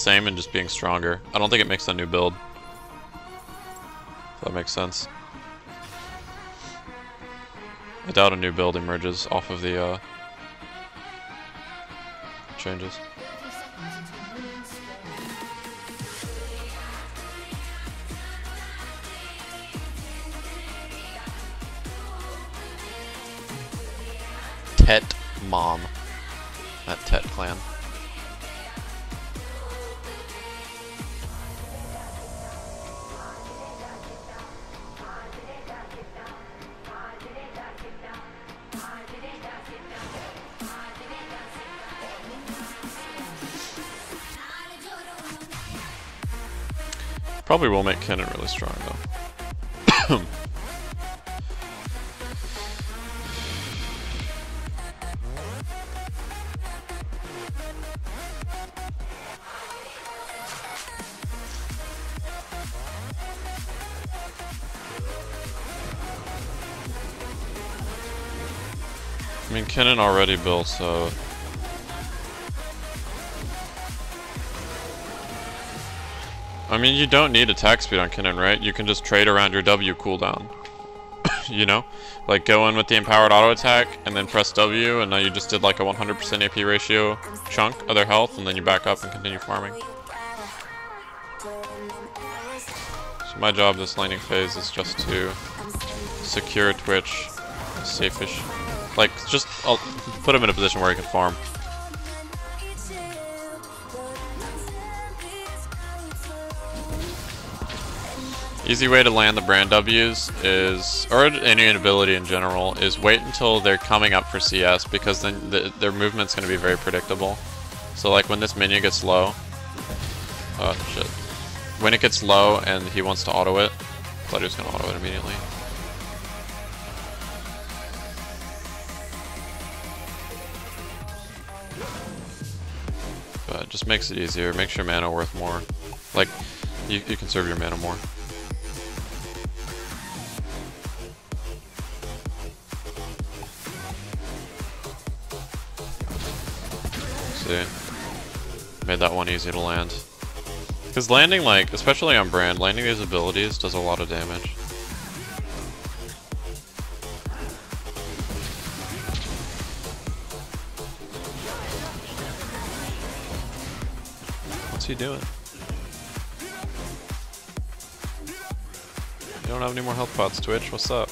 same and just being stronger. I don't think it makes a new build. If that makes sense. I doubt a new build emerges off of the changes. Tet Mom. That Tet clan. Probably will make Kennen really strong though. I mean, Kennen already built, so... I mean, you don't need attack speed on Kennen, right? You can just trade around your W cooldown. You know? Like, go in with the empowered auto attack, and then press W, and now you just did like a 100% AP ratio chunk of their health, and then you back up and continue farming. So my job this laning phase is just to secure Twitch, safe-ish. Like, just I'll put him in a position where he can farm. Easy way to land the brand W's is, or any ability in general, is wait until they're coming up for CS, because then their movement's going to be very predictable. So like when this minion gets low, shit. When it gets low and he wants to auto it, I thought he was going to auto it immediately. But it just makes it easier, makes your mana worth more. Like, you conserve your mana more. See? Made that one easy to land. Because landing, like, especially on Brand, landing these abilities does a lot of damage. What's he doing? You don't have any more health pots, Twitch. What's up?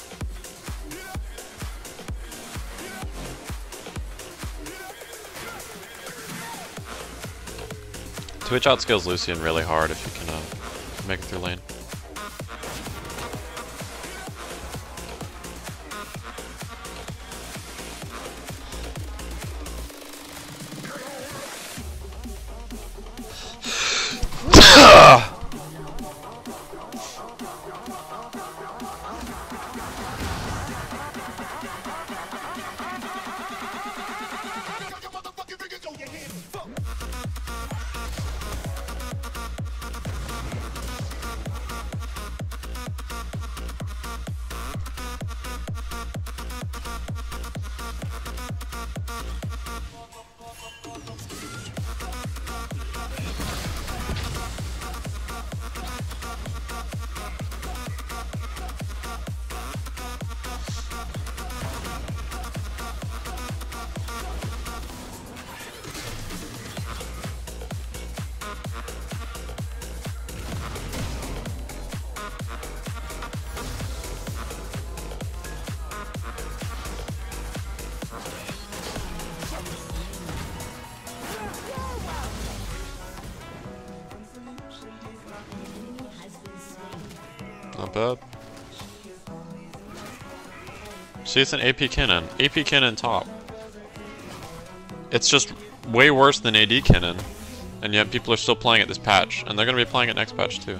Twitch outskills Lucian really hard if you can make it through lane. Not bad. See, it's an AP Kennen. AP Kennen top. It's just way worse than AD Kennen. And yet people are still playing it this patch. And they're going to be playing it next patch too.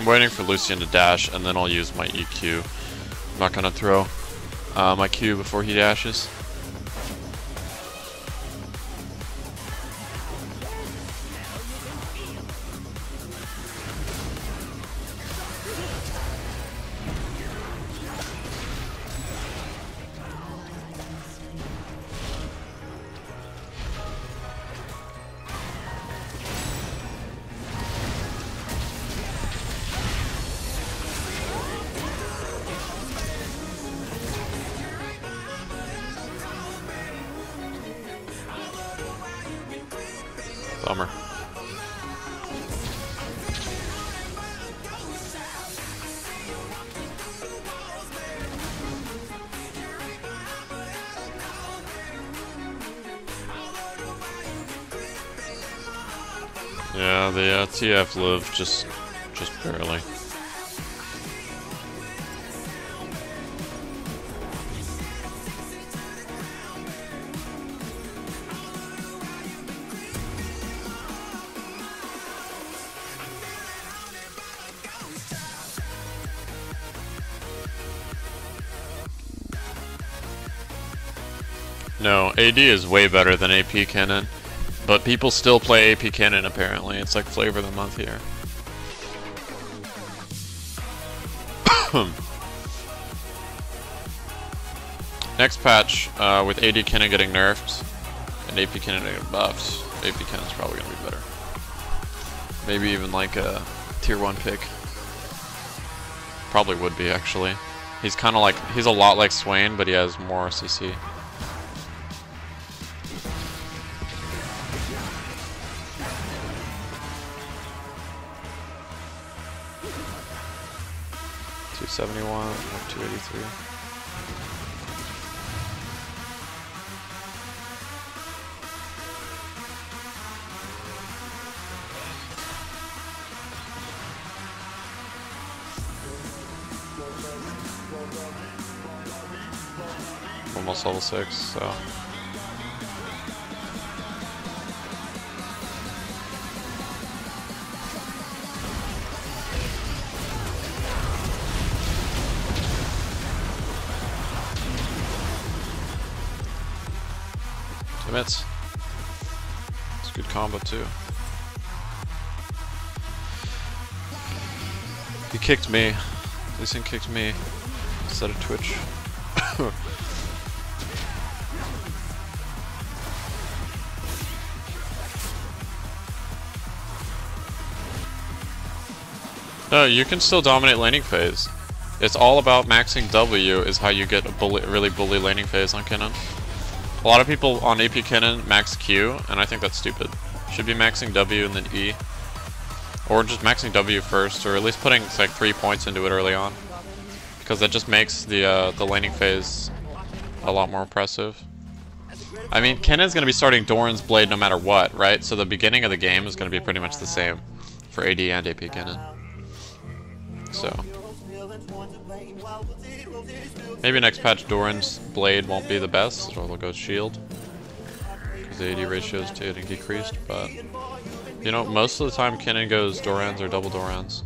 I'm waiting for Lucian to dash, and then I'll use my EQ. I'm not gonna throw my Q before he dashes. Bummer. Yeah, the TF lived just barely. No, AD is way better than AP Cannon, but people still play AP Cannon apparently. It's like flavor of the month here. Next patch, with AD Cannon getting nerfed and AP Cannon getting buffed, AP Cannon's probably going to be better. Maybe even like a tier 1 pick. Probably would be actually. He's kind of like, he's a lot like Swain, but he has more CC. $271 or 283. Almost level 6, so. It's a good combo too. He kicked me. Lucian kicked me instead of Twitch. No, you can still dominate laning phase. It's all about maxing W is how you get a really bully laning phase on Cannon. A lot of people on AP Cannon max Q, and I think that's stupid. Should be maxing W and then E. Or just maxing W first, or at least putting like 3 points into it early on. Because that just makes the laning phase a lot more impressive. I mean, Cannon's going to be starting Doran's Blade no matter what, right? So the beginning of the game is going to be pretty much the same for AD and AP Cannon. So maybe next patch Doran's Blade won't be the best, or they'll go Shield. Because the AD ratio is getting decreased, but you know, most of the time Cannon goes Doran's or double Doran's.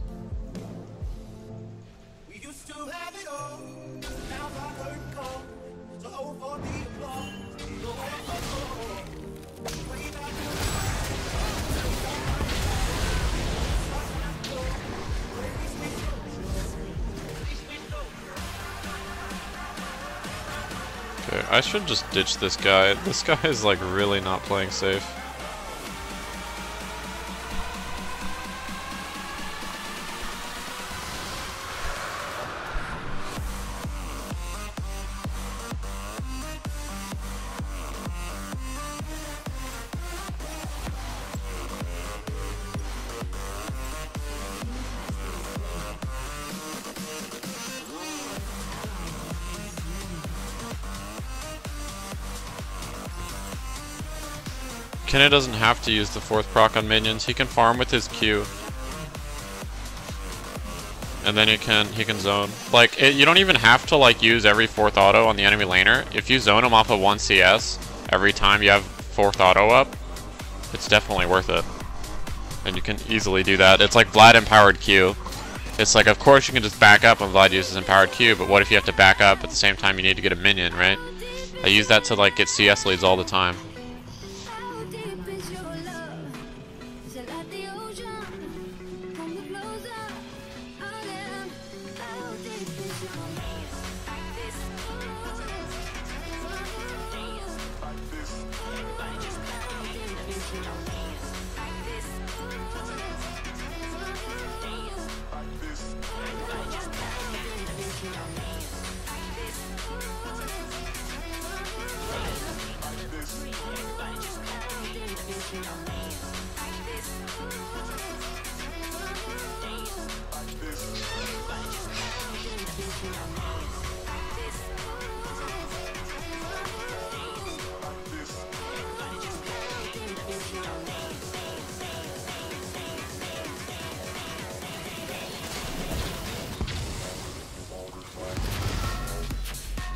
Okay, I should just ditch this guy. This guy is like really not playing safe. Kenna doesn't have to use the 4th proc on minions. He can farm with his Q, and then he can zone. Like you don't even have to like use every 4th auto on the enemy laner. If you zone him off of 1 CS every time you have 4th auto up, it's definitely worth it. And you can easily do that. It's like Vlad empowered Q. It's like, of course you can just back up when Vlad uses Empowered Q, but what if you have to back up at the same time you need to get a minion, right? I use that to like get CS leads all the time.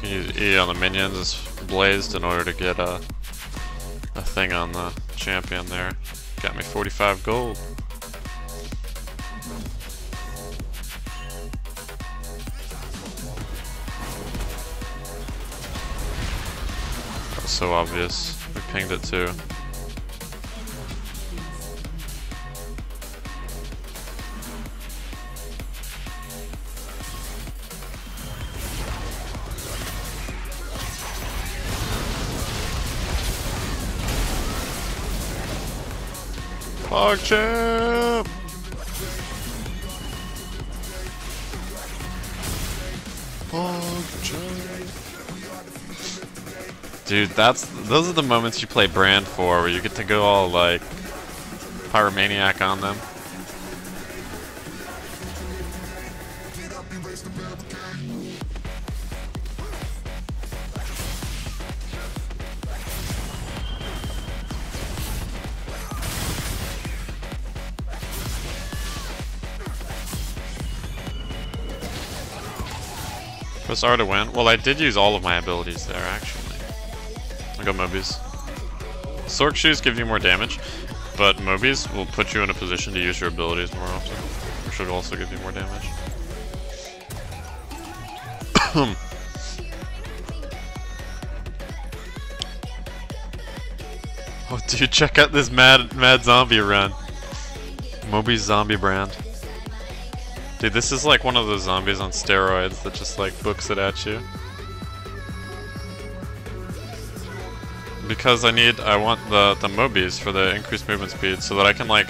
You can use E on the minions, it's blazed in order to get a thing on the champion there. Got me 45 gold. That was so obvious. We pinged it too. PogChamp! Dude, those are the moments you play Brand for, where you get to go all like pyromaniac on them. Press R to win. Well, I did use all of my abilities there, actually. I'll go Mobies. Sork Shoes give you more damage, but Mobies will put you in a position to use your abilities more often, which will also give you more damage. Oh, dude, check out this mad zombie run. Mobies zombie brand. Dude, this is like one of those zombies on steroids that just like books it at you. Because I want the Mobies for the increased movement speed so that I can like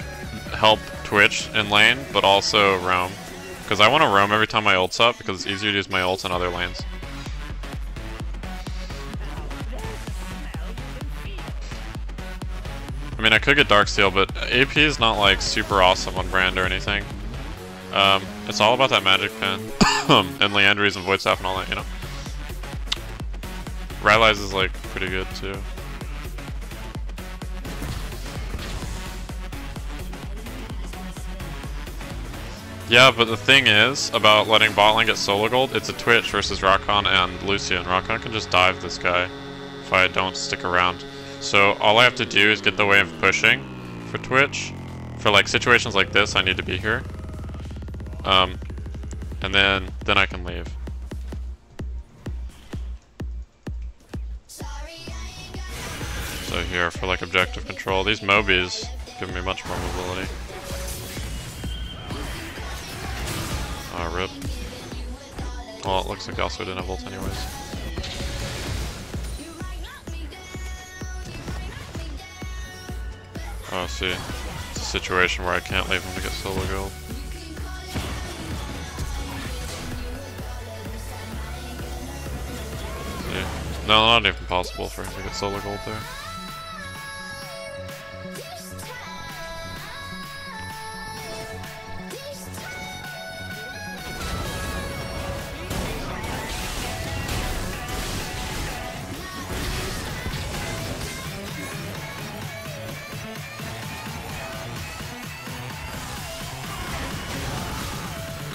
help Twitch in lane, but also roam. Because I want to roam every time my ult's up because it's easier to use my ult in other lanes. I mean, I could get Darksteel, but AP is not like super awesome on Brand or anything. It's all about that magic pen and Leandries and Void Staff and all that, you know. Rylai's is like pretty good too. Yeah, but the thing is about letting bot lane get solo gold, it's a Twitch versus Rakan and Lucian. Rakan can just dive this guy if I don't stick around. So all I have to do is get the wave pushing for Twitch. For like situations like this, I need to be here. And then I can leave. So here for like objective control, these Mobies give me much more mobility. Rip. Well, it looks like also didn't have ult anyways. Oh, see. It's a situation where I can't leave him to get solo gold. See? No, not even possible for him to get solo gold there.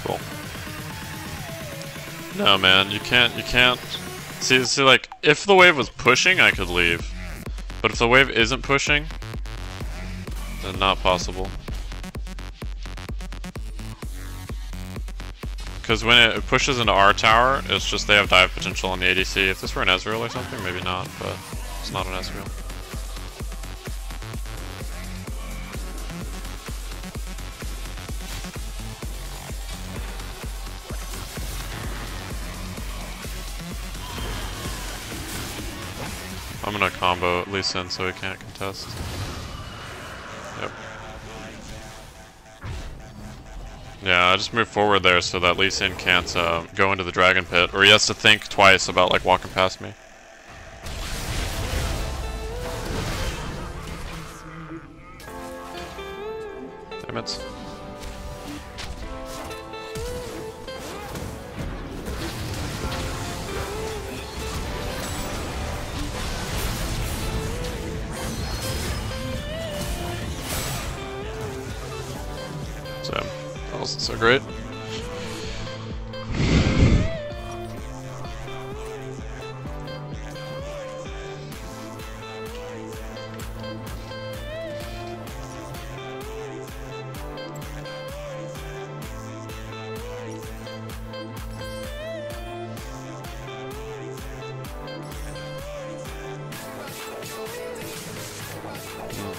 Cool. No, man, you can't, see, like, if the wave was pushing, I could leave. But if the wave isn't pushing, then not possible. Because when it pushes into our tower, it's just they have dive potential on the ADC. If this were an Ezreal or something, maybe not, but it's not an Ezreal. I'm gonna combo Lee Sin so he can't contest. Yep. Yeah, I just moved forward there so that Lee Sin can't go into the dragon pit, or he has to think twice about like walking past me. Damn it. So, that wasn't so great.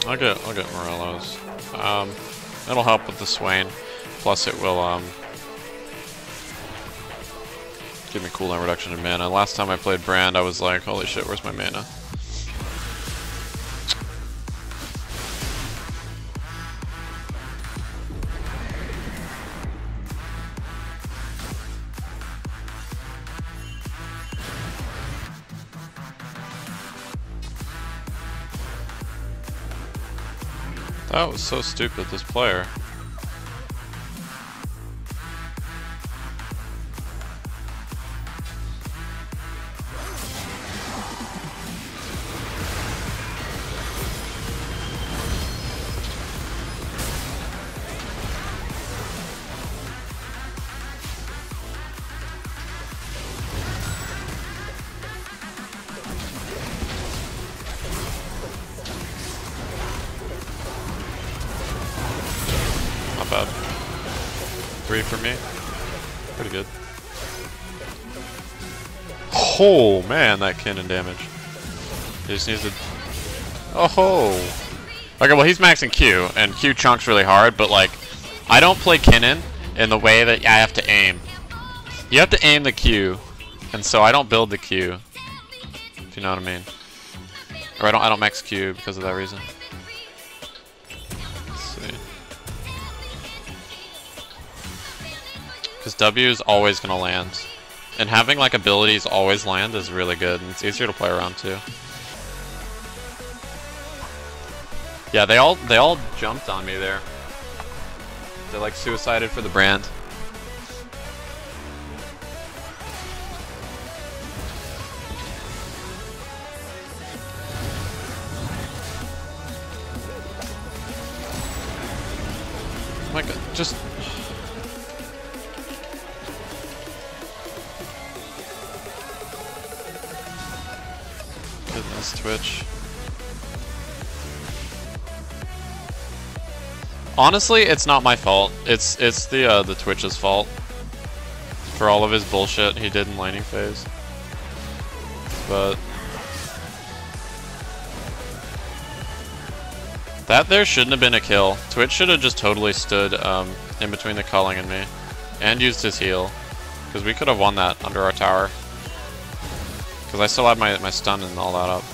I'll get Morello's. It'll help with the Swain. Plus it will give me cooldown reduction in mana. Last time I played Brand, I was like, holy shit, where's my mana? That was so stupid, this player. Not bad. 3 for me. Pretty good. Oh man, that cannon damage. He just needs to... Oh! Okay, well he's maxing Q, and Q chunks really hard, but like, I don't play Kinnan in the way that I have to aim. You have to aim the Q, and so I don't build the Q. If you know what I mean. Or I don't max Q because of that reason. Let's see. Because W is always gonna land. And having like abilities always land is really good, and it's easier to play around too. Yeah, they all jumped on me there. They like suicided for the brand. Oh my god, just... Goodness, Twitch. Honestly, it's not my fault. It's the Twitch's fault for all of his bullshit he did in laning phase. But that there shouldn't have been a kill. Twitch should have just totally stood in between the culling and me and used his heal, because we could have won that under our tower. Because I still had my stun and all that up.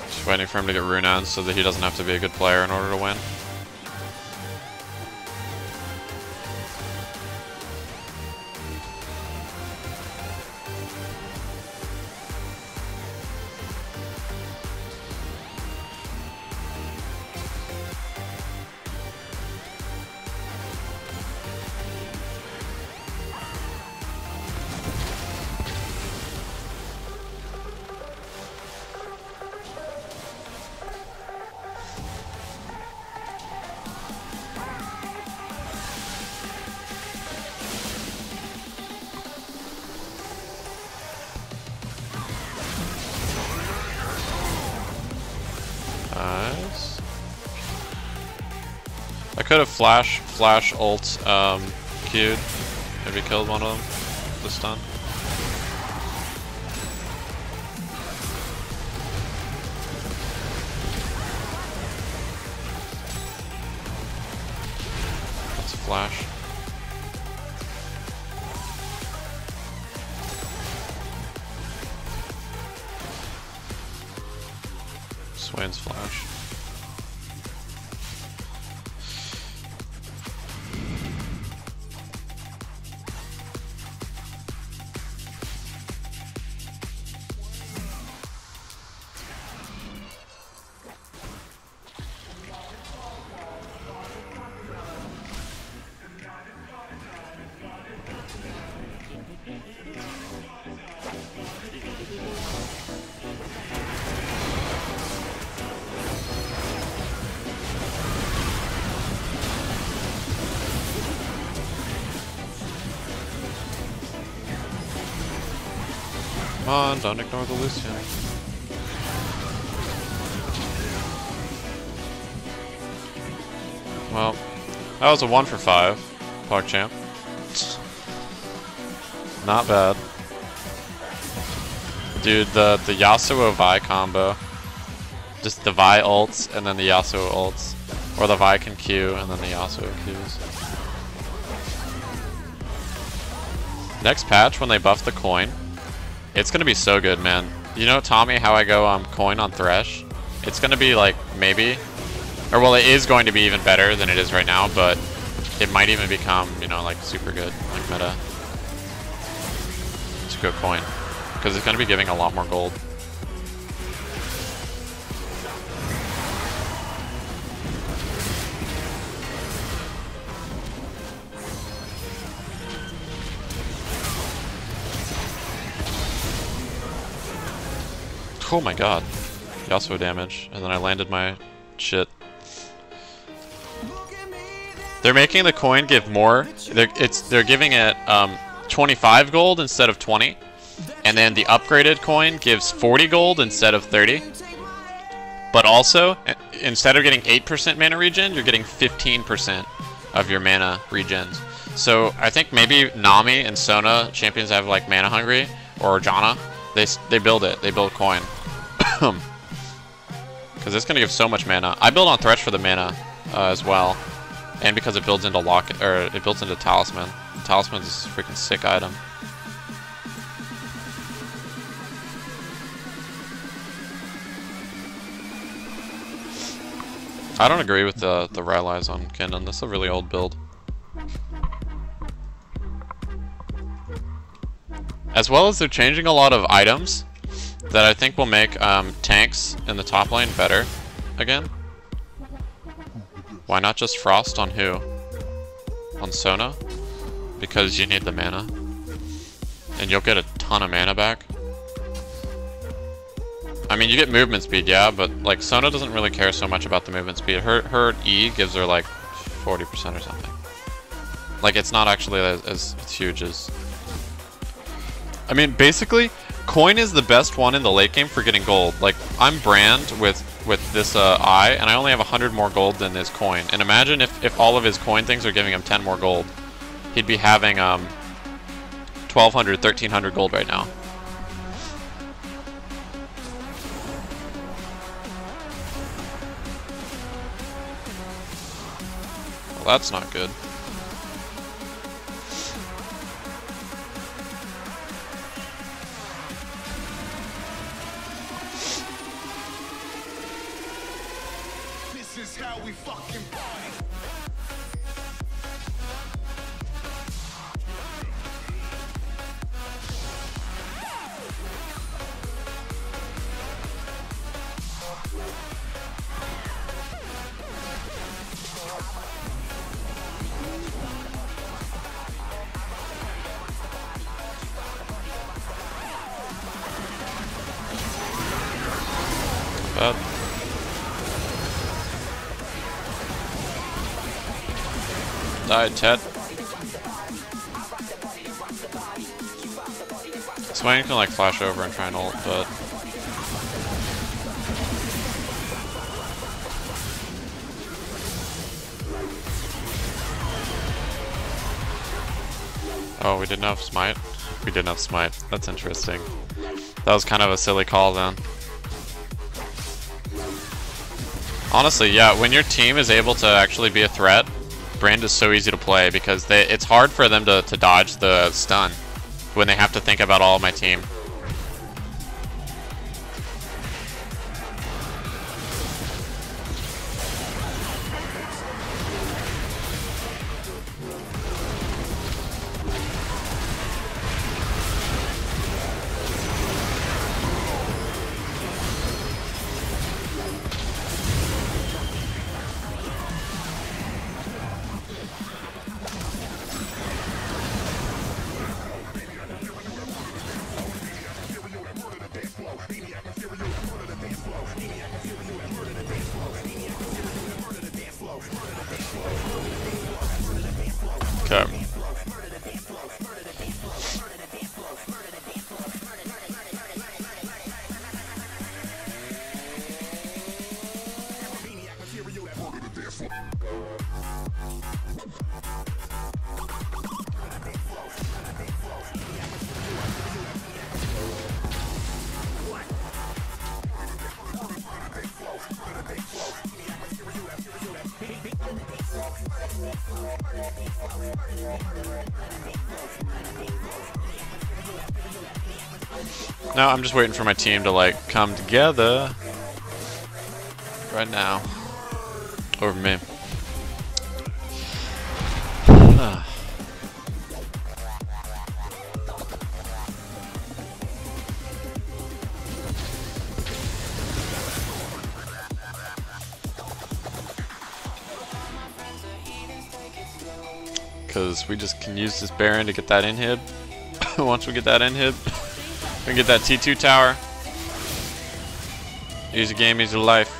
Just waiting for him to get rune on so that he doesn't have to be a good player in order to win. could have flash ult Q'd. Maybe killed one of them. The stun. That's a flash. Swain's flash. Come on, don't ignore the Lucian. Well, that was a 1 for 5, PogChamp. Not bad. Dude, the Yasuo Vi combo. Just the Vi ults and then the Yasuo ults. Or the Vi can Q and then the Yasuo Qs. Next patch, when they buff the coin, it's gonna be so good, man. You know, Tommy, how I go coin on Thresh? It's gonna be like, maybe, or well, it is going to be even better than it is right now, but it might even become, you know, like super good, like meta. To go coin, because it's gonna be giving a lot more gold. Oh my god. Yasuo damage, and then I landed my shit. They're making the coin give more. They're giving it 25 gold instead of 20. And then the upgraded coin gives 40 gold instead of 30. But also, instead of getting 8% mana regen, you're getting 15% of your mana regens. So I think maybe Nami and Sona, champions that have like mana hungry, or Janna, they build it. They build coin. Because it's gonna give so much mana. I build on Thresh for the mana as well, and because it builds into it builds into Talisman. Talisman's a freaking sick item. I don't agree with the Rylai's on Kindon. This is a really old build. As well as they're changing a lot of items that I think will make tanks in the top lane better again. Why not just Frost on who? On Sona? Because you need the mana. And you'll get a ton of mana back. I mean, you get movement speed, yeah, but like Sona doesn't really care so much about the movement speed. Her E gives her like 40% or something. Like, it's not actually as huge as... I mean, basically, coin is the best one in the late game for getting gold. Like, I'm Brand with this eye, and I only have 100 more gold than his coin. And imagine if all of his coin things are giving him 10 more gold. He'd be having 1,200, 1,300 gold right now. Well, that's not good. This is how we fucking party. Bad. Died, Ted. Swain can like flash over and try and ult, but Oh, we didn't have smite? We didn't have smite. That's interesting. That was kind of a silly call then. Honestly, yeah, when your team is able to actually be a threat, Brand is so easy to play because it's hard for them to dodge the stun when they have to think about all of my team. Okay. No, I'm just waiting for my team to like come together right now over me. Because we just can use this Baron to get that inhib. Once we get that inhib, we can get that T2 tower. Easy game, easy life.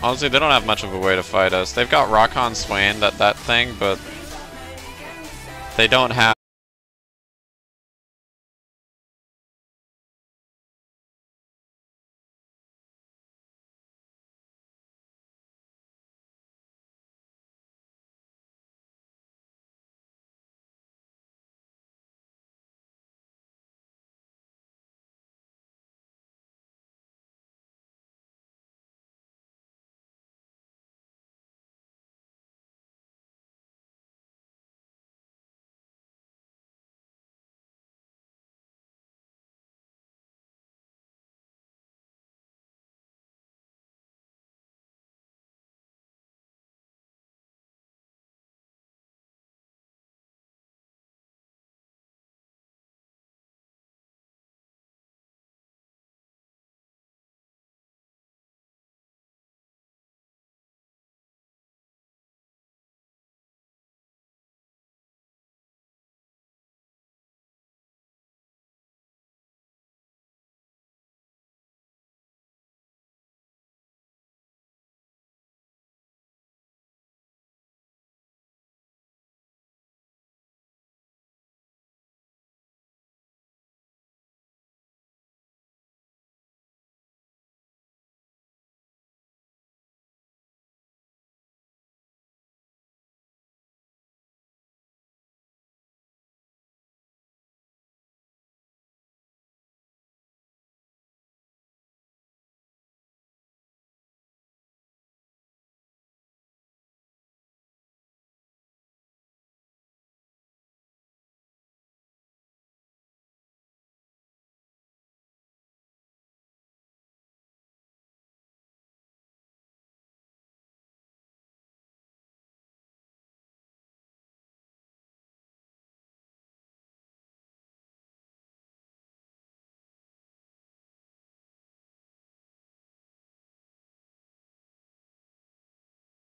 Honestly, they don't have much of a way to fight us. They've got Rakan Swain, that thing, but they don't have